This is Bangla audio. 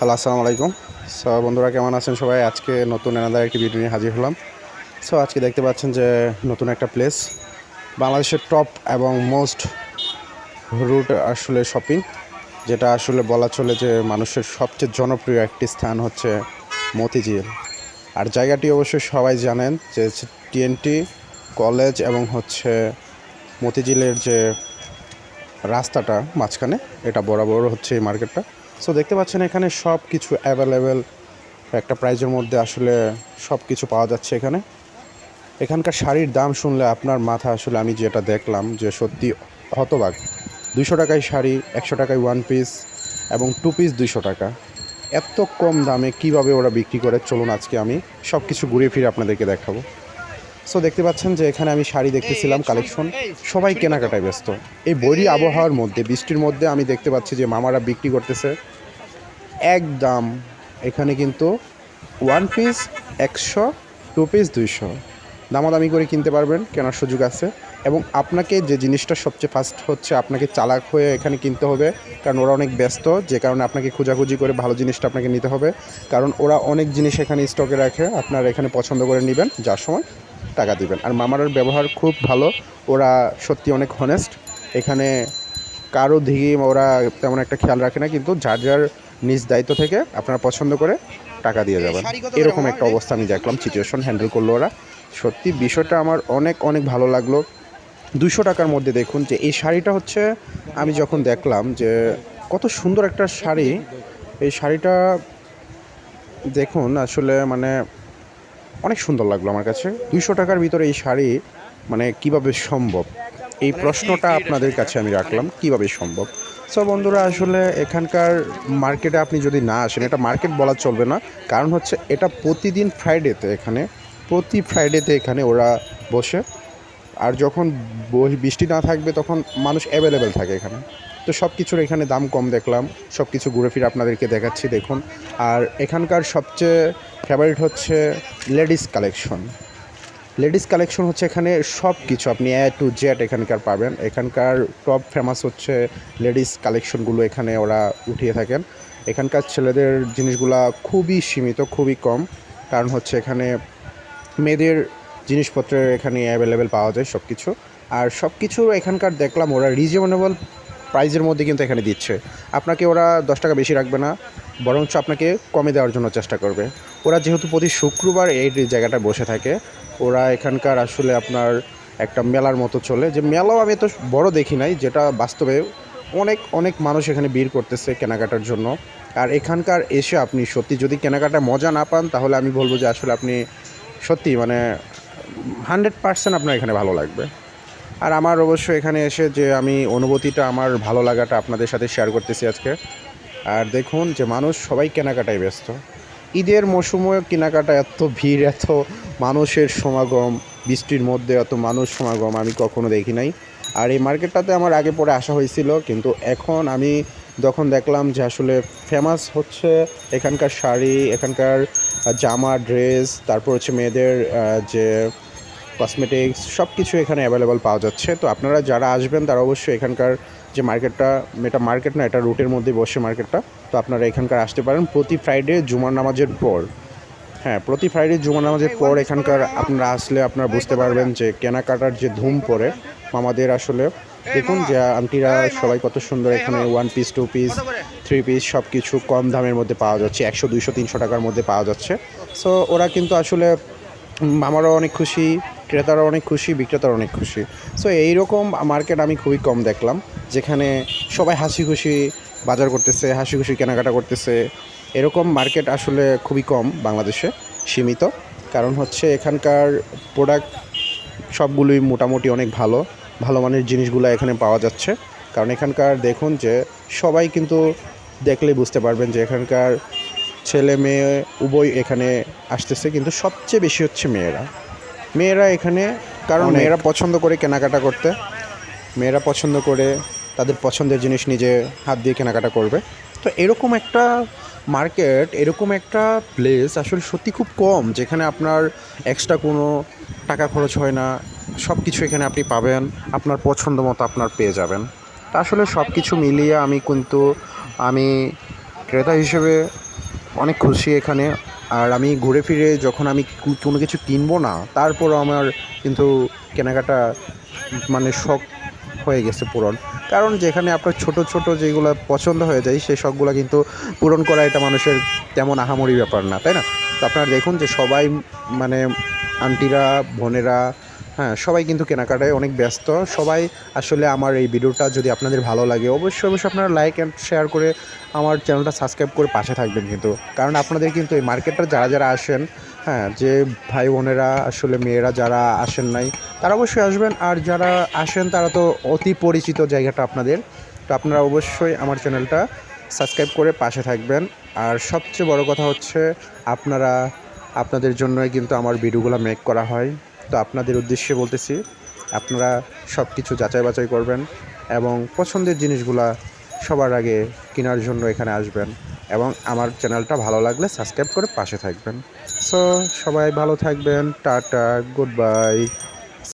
হ্যালো, আসসালামু আলাইকুম। বন্ধুরা কেমন আছেন সবাই? আজকে নতুন আনাদার একটি ভিডিও নিয়ে হাজির হলাম। আজকে দেখতে পাচ্ছেন যে নতুন একটা প্লেস, বাংলাদেশের টপ এবং মোস্ট রুট আসলে শপিং, যেটা আসলে বলা চলে যে মানুষের সবচেয়ে জনপ্রিয় একটি স্থান হচ্ছে মতিঝিল। আর জায়গাটি অবশ্যই সবাই জানেন যে টিএনটি কলেজ এবং হচ্ছে মতিঝিলের যে রাস্তাটা মাঝখানে, এটা বরাবর হচ্ছে এই মার্কেটটা। দেখতে পাচ্ছেন এখানে সব কিছু অ্যাভেলেবেল একটা প্রাইজের মধ্যে আসলে সব কিছু পাওয়া যাচ্ছে এখানে। এখানকার শাড়ির দাম শুনলে আপনার মাথা আসলে, আমি যেটা দেখলাম যে সত্যি হতবাক। 200 টাকায় শাড়ি, 100 টাকায় ওয়ান পিস এবং টু পিস 200 টাকা। এত কম দামে কিভাবে ওরা বিক্রি করে, চলুন আজকে আমি সব কিছু ঘুরে ফিরে আপনাদেরকে দেখাবো। দেখতে পাচ্ছেন যে এখানে আমি শাড়ি দেখতেছিলাম, কালেকশন, সবাই কেনাকাটায় ব্যস্ত। এই বৈরী আবহাওয়ার মধ্যে, বৃষ্টির মধ্যে আমি দেখতে পাচ্ছি যে মামারা বিক্রি করতেছে একদম। এখানে কিন্তু ওয়ান পিস 100, টু পিস 200, দামাদামি করে কিনতে পারবেন, কেনার সুযোগ আছে। এবং আপনাকে যে জিনিসটা সবচেয়ে ফার্স্ট হচ্ছে, আপনাকে চালাক হয়ে এখানে কিনতে হবে, কারণ ওরা অনেক ব্যস্ত, যে কারণে আপনাকে খোঁজাখুঁজি করে ভালো জিনিসটা আপনাকে নিতে হবে, কারণ ওরা অনেক জিনিস এখানে স্টকে রাখে। আপনারা এখানে পছন্দ করে নেবেন, যার সময় টাকা দিবেন। আর মামারার ব্যবহার খুব ভালো, ওরা সত্যি অনেক হনেস্ট। এখানে কারো দিকে ওরা তেমন একটা খেয়াল রাখে না, কিন্তু যার যার নিজ দায়িত্ব থেকে আপনারা পছন্দ করে টাকা দিয়ে যাবেন। এরকম একটা অবস্থা আমি দেখলাম, সিচুয়েশন হ্যান্ডেল করলো ওরা। সত্যি বিষয়টা আমার অনেক অনেক ভালো লাগলো। 200 টাকার মধ্যে দেখুন যে এই শাড়িটা হচ্ছে, আমি যখন দেখলাম যে কত সুন্দর একটা শাড়ি, এই শাড়িটা দেখুন আসলে মানে অনেক সুন্দর লাগলো আমার কাছে। 200 টাকার ভিতরে এই শাড়ি মানে কিভাবে সম্ভব, এই প্রশ্নটা আপনাদের কাছে আমি রাখলাম, কিভাবে সম্ভব। বন্ধুরা, আসলে এখানকার মার্কেটে আপনি যদি না আসেন, এটা মার্কেট বলা চলবে না, কারণ হচ্ছে এটা প্রতিদিন ফ্রাইডেতে, এখানে প্রতি ফ্রাইডেতে এখানে ওরা বসে। আর যখন বৃষ্টি না থাকবে তখন মানুষ অ্যাভেলেবেল থাকে এখানে। সব কিছুর এখানে দাম কম দেখলাম, সব কিছু ঘুরে ফিরে আপনাদেরকে দেখাচ্ছি, দেখুন। আর এখানকার সবচেয়ে ফেভারিট হচ্ছে লেডিস কালেকশন। লেডিস কালেকশন হচ্ছে এখানে সব কিছু আপনি এ টু জেড এখানকার পাবেন। এখানকার টপ ফেমাস হচ্ছে লেডিস কালেকশনগুলো, এখানে ওরা উঠিয়ে থাকেন। এখানকার ছেলেদের জিনিসগুলা খুবই সীমিত, খুবই কম, কারণ হচ্ছে এখানে মেয়েদের জিনিসপত্রের এখানে অ্যাভেলেবেল পাওয়া যায় সব কিছু। আর সব কিছু এখানকার দেখলাম ওরা রিজনেবল প্রাইজের মধ্যে কিন্তু এখানে দিচ্ছে। আপনাকে ওরা 10 টাকা বেশি রাখবে না, বরঞ্চ আপনাকে কমে দেওয়ার জন্য চেষ্টা করবে। ওরা যেহেতু প্রতি শুক্রবার এই জায়গাটা বসে থাকে, ওরা এখানকার আসলে আপনার একটা মেলার মতো চলে, যে মেলাও আমি তো বড় দেখি নাই, যেটা বাস্তবে অনেক অনেক মানুষ এখানে ভিড় করতেছে কেনাকাটার জন্য। আর এখানকার এসে আপনি সত্যি যদি কেনাকাটায় মজা না পান, তাহলে আমি বলবো যে আসলে আপনি সত্যি মানে 100% আপনার এখানে ভালো লাগবে। আর আমার অবশ্যই এখানে এসে যে আমি অনুভূতিটা, আমার ভালো লাগাটা আপনাদের সাথে শেয়ার করতেছি আজকে। আর দেখুন যে মানুষ সবাই কেনাকাটায় ব্যস্ত। ঈদের মৌসুমে কেনাকাটা, এত ভিড়, এত মানুষের সমাগম, বৃষ্টির মধ্যে এত মানুষ সমাগম আমি কখনো দেখি নাই। আর এই মার্কেটটাতে আমার আগে পরে আসা হয়েছিল, কিন্তু এখন আমি যখন দেখলাম যে আসলে ফেমাস হচ্ছে এখানকার শাড়ি, এখানকার জামা, ড্রেস, তারপর হচ্ছে মেয়েদের যে কসমেটিক্স, সব কিছু এখানে অ্যাভেলেবল পাওয়া যাচ্ছে। তো আপনারা যারা আসবেন তারা অবশ্যই এখানকার যে মার্কেটটা, এটা মার্কেট না, এটা রুটের মধ্যে বসে মার্কেটটা, তো আপনারা এখানকার আসতে পারেন প্রতি ফ্রাইডে জুমার নামাজের পর। হ্যাঁ, প্রতি ফ্রাইডে জুমার নামাজের পর এখানকার আপনারা আসলে আপনারা বুঝতে পারবেন যে কেনাকাটার যে ধুম পড়ে মামাদের। আসলে দেখুন যে আন্টিরা সবাই কত সুন্দর, এখানে one piece, two piece, three piece সব কিছু কম দামের মধ্যে পাওয়া যাচ্ছে, 100, 200, 300 টাকার মধ্যে পাওয়া যাচ্ছে। ওরা কিন্তু আসলে আমারও অনেক খুশি, ক্রেতারা অনেক খুশি, বিক্রেতারা অনেক খুশি। এইরকম মার্কেট আমি খুবই কম দেখলাম, যেখানে সবাই হাসি খুশি বাজার করতেছে, হাসি খুশি কেনাকাটা করতেছে। এরকম মার্কেট আসলে খুবই কম বাংলাদেশে, সীমিত। কারণ হচ্ছে এখানকার প্রোডাক্ট সবগুলোই মোটামুটি অনেক ভালো, ভালো মানের জিনিসগুলো এখানে পাওয়া যাচ্ছে। কারণ এখানকার দেখুন যে সবাই কিন্তু দেখলেই বুঝতে পারবেন যে এখানকার ছেলে মেয়ে উভয় এখানে আসতেছে, কিন্তু সবচেয়ে বেশি হচ্ছে মেয়েরা এখানে, কারণ মেয়েরা পছন্দ করে কেনাকাটা করতে, মেয়েরা পছন্দ করে তাদের পছন্দের জিনিস নিজে হাত দিয়ে কেনাকাটা করবে। তো এরকম একটা মার্কেট, এরকম একটা প্লেস আসলে সত্যি খুব কম, যেখানে আপনার এক্সট্রা কোনো টাকা খরচ হয় না, সব কিছু এখানে আপনি পাবেন, আপনার পছন্দ মতো আপনার পেয়ে যাবেন। তা আসলে সব কিছু মিলিয়ে আমি ক্রেতা হিসেবে অনেক খুশি এখানে। আর আমি ঘুরে ফিরে যখন আমি কোনো কিছু কিনবো না, তারপরও আমার কিন্তু কেনাকাটা মানে শখ হয়ে গেছে পূরণ। কারণ যেখানে আপনার ছোট ছোট যেগুলো পছন্দ হয়ে যায়, সেই শখগুলো কিন্তু পূরণ করা এটা মানুষের তেমন আহামরি ব্যাপার না, তাই না? তো আপনারা দেখুন যে সবাই মানে আন্টিরা, বোনেরা, হ্যাঁ, সবাই কিন্তু কেনাকাটায় অনেক ব্যস্ত। সবাই আসলে আমার এই ভিডিওটা যদি আপনাদের ভালো লাগে, অবশ্যই অবশ্যই আপনারা লাইক অ্যান্ড শেয়ার করে আমার চ্যানেলটা সাবস্ক্রাইব করে পাশে থাকবেন কিন্তু। কারণ আপনাদের কিন্তু এই মার্কেটটা যারা যারা আসেন, হ্যাঁ, যে ভাই বোনেরা আসলে মেয়েরা যারা আসেন নাই, তারা অবশ্যই আসবেন। আর যারা আসেন তারা তো অতি পরিচিত জায়গাটা আপনাদের। তো আপনারা অবশ্যই আমার চ্যানেলটা সাবস্ক্রাইব করে পাশে থাকবেন। আর সবচেয়ে বড় কথা হচ্ছে আপনারা, আপনাদের জন্যই কিন্তু আমার ভিডিওগুলো মেক করা হয়। তো আপনাদের উদ্দেশ্যে বলতেছি, আপনারা সব কিছু যাচাই বাছাই করবেন এবং পছন্দের জিনিসগুলা সবার আগে কেনার জন্য এখানে আসবেন এবং আমার চ্যানেলটা ভালো লাগলে সাবস্ক্রাইব করে পাশে থাকবেন। সো সবাই ভালো থাকবেন, টাটা, গুড বাই।